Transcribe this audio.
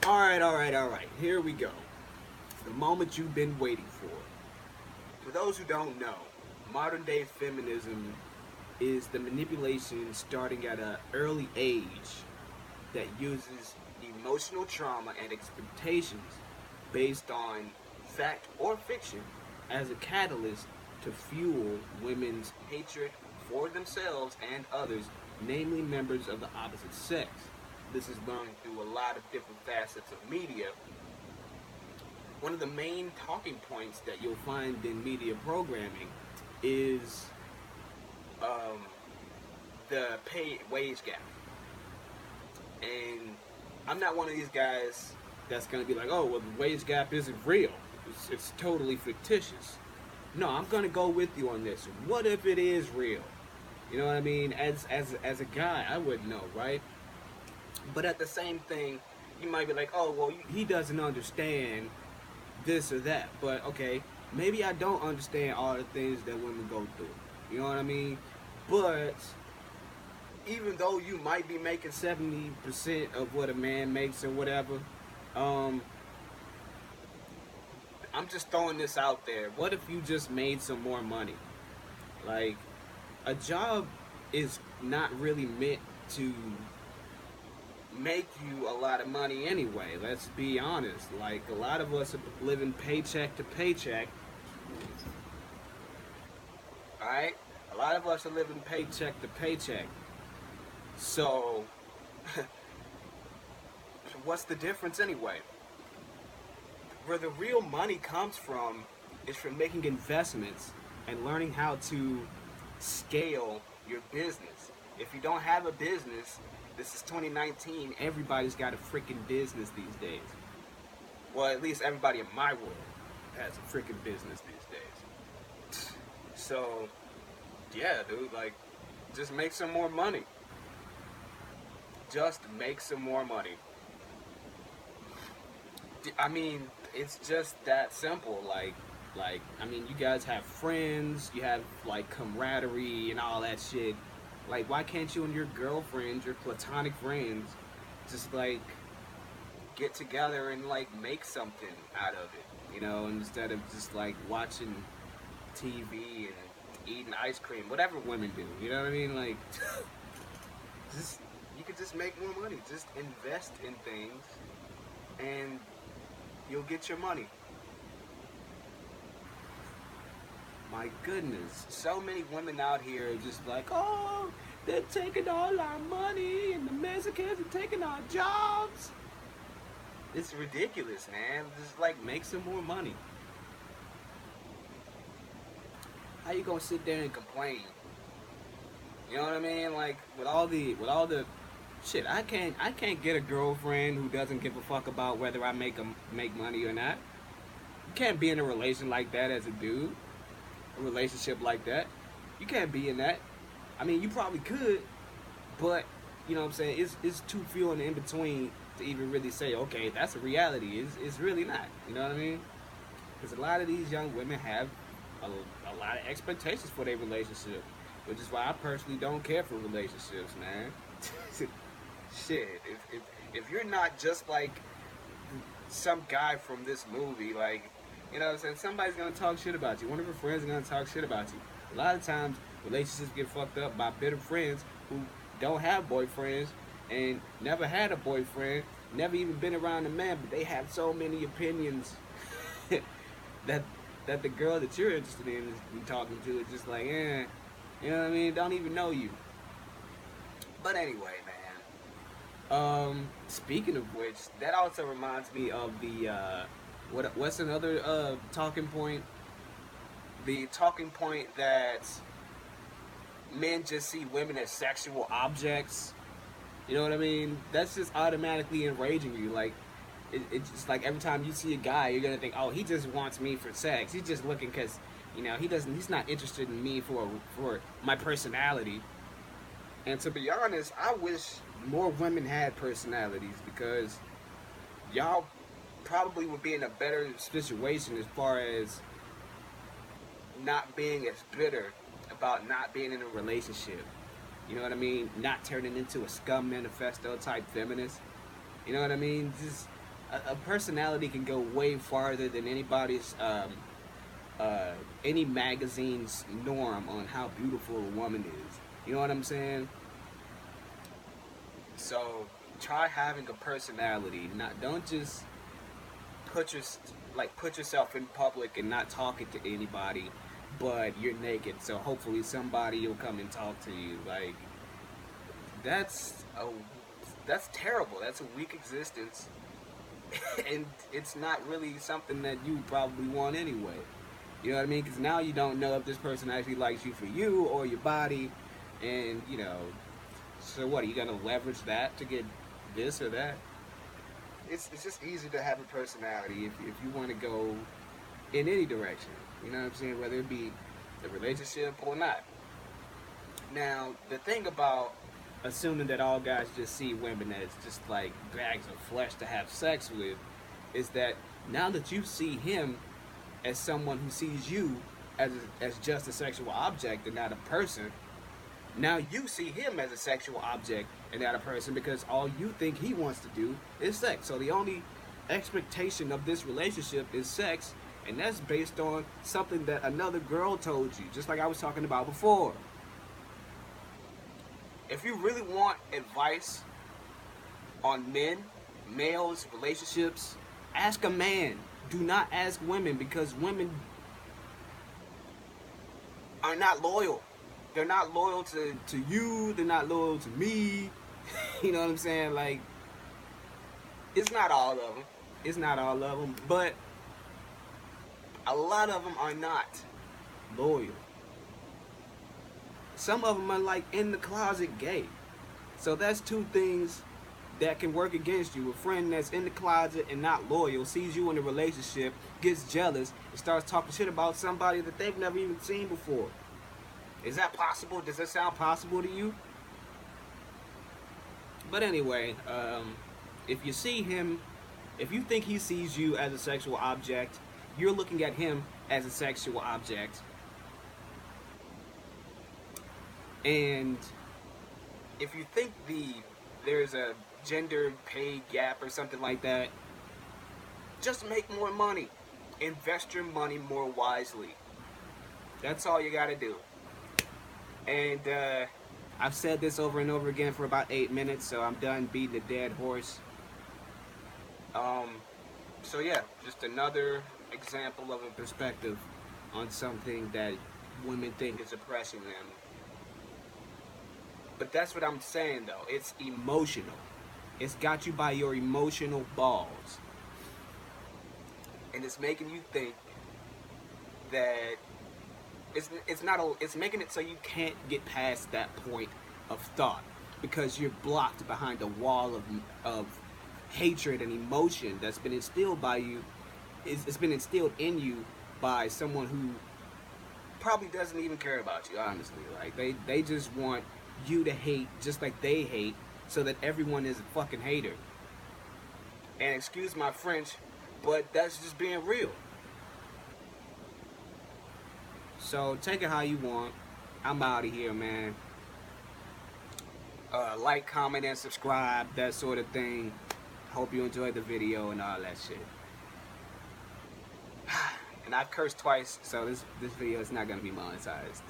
All right. Here we go. The moment you've been waiting for. For those who don't know, modern day feminism is the manipulation starting at an early age that uses emotional trauma and expectations based on fact or fiction as a catalyst to fuel women's hatred for themselves and others, namely members of the opposite sex. This is learned through a lot of different facets of media. One of the main talking points that you'll find in media programming is um, the pay wage gap. And I'm not one of these guys that's going to be like, oh, well, the wage gap isn't real. It's totally fictitious. No, I'm going to go with you on this. What if it is real? You know what I mean? As a guy, I wouldn't know, right? But at the same thing, you might be like, oh, well, he doesn't understand this or that. But okay, maybe I don't understand all the things that women go through. You know what I mean? But even though you might be making 70% of what a man makes or whatever, um, I'm just throwing this out there. What if you just made some more money? Like, a job is not really meant to make you a lot of money anyway. Let's be honest. Like, a lot of us are living paycheck to paycheck. Alright? A lot of us are living paycheck to paycheck. So, what's the difference anyway? Where the real money comes from is from making investments and learning how to scale your business. If you don't have a business, this is 2019, everybody's got a freaking business these days. Well, at least everybody in my world has a freaking business these days. So, yeah, dude, like, just make some more money. Just make some more money. I mean, it's just that simple. I mean, you guys have friends, you have like camaraderie and all that shit. Like, why can't you and your girlfriends, your platonic friends, just like get together and like make something out of it? You know, instead of just like watching TV and eating ice cream, whatever women do. You know what I mean? Like, just you could just make more money. Just invest in things, and you'll get your money. My goodness, so many women out here are just like, oh, they're taking all our money and the Mexicans are taking our jobs. It's ridiculous, man. Just like make some more money. How you gonna sit there and complain? You know what I mean? Like with all the shit, I can't get a girlfriend who doesn't give a fuck about whether I make money or not. You can't be in a relation like that as a dude. A relationship like that. You can't be in that. I mean, you probably could, but you know what I'm saying? It's too few and in between to even really say, okay, that's a reality. It's really not. You know what I mean? Because a lot of these young women have a lot of expectations for their relationship, which is why I personally don't care for relationships, man. Shit, if you're not just like some guy from this movie, like, you know what I'm saying, somebody's gonna talk shit about you. One of your friends is gonna talk shit about you. A lot of times, relationships get fucked up by bitter friends who don't have boyfriends and never had a boyfriend, never even been around a man, but they have so many opinions that the girl that you're interested in is talking to is just like, you know what I mean? Don't even know you. But anyway, man. Speaking of which, that also reminds me of the what's another talking point? The talking point that men just see women as sexual objects. You know what I mean? That's just automatically enraging you. Like, it's just like every time you see a guy, you're gonna think, oh, he just wants me for sex. He's just looking because, you know, he's not interested in me for my personality. And to be honest, I wish more women had personalities, because y'all probably would be in a better situation as far as not being as bitter about not being in a relationship. You know what I mean? Not turning into a scum manifesto type feminist. You know what I mean? Just a personality can go way farther than anybody's uh, any magazine's norm on how beautiful a woman is. You know what I'm saying? So try having a personality. Not don't just put your put yourself in public and not talking to anybody, but you're naked. So hopefully somebody will come and talk to you. Like that's a that's terrible. That's a weak existence, and it's not really something that you probably want anyway. You know what I mean? Because now you don't know if this person actually likes you for you or your body, and you know. So what? Are you gonna leverage that to get this or that? It's just easy to have a personality if you want to go in any direction. You know what I'm saying? Whether it be the relationship or not. Now, the thing about assuming that all guys just see women as just like bags of flesh to have sex with is that now that you see him as someone who sees you as just a sexual object and not a person, now you see him as a sexual object and not a person because all you think he wants to do is sex. So the only expectation of this relationship is sex, and that's based on something that another girl told you, just like I was talking about before. If you really want advice on men, males, relationships, ask a man. Do not ask women because women are not loyal. They're not loyal to you. They're not loyal to me. You know what I'm saying? Like, it's not all of them. It's not all of them. But a lot of them are not loyal. Some of them are like in the closet gay. So that's two things that can work against you. A friend that's in the closet and not loyal sees you in a relationship, gets jealous, and starts talking shit about somebody that they've never even seen before. Is that possible? Does that sound possible to you? But anyway, if you see him, if you think he sees you as a sexual object, you're looking at him as a sexual object. And if you think there's a gender pay gap or something like that, just make more money. Invest your money more wisely. That's all you gotta do. And I've said this over and over again for about 8 minutes, so I'm done beating a dead horse. Um, so yeah, just another example of a perspective on something that women think is oppressing them. But that's what I'm saying though. It's emotional. It's got you by your emotional balls. And it's making you think that it's not a, it's making it so you can't get past that point of thought because you're blocked behind a wall of hatred and emotion that's been instilled by you. It's been instilled in you by someone who probably doesn't even care about you, honestly. Like they just want you to hate just like they hate so that everyone is a fucking hater. And excuse my French, but that's just being real. So take it how you want. I'm out of here, man. Like, comment, and subscribe, that sort of thing. Hope you enjoyed the video and all that shit. And I've cursed twice, so this video is not gonna be monetized.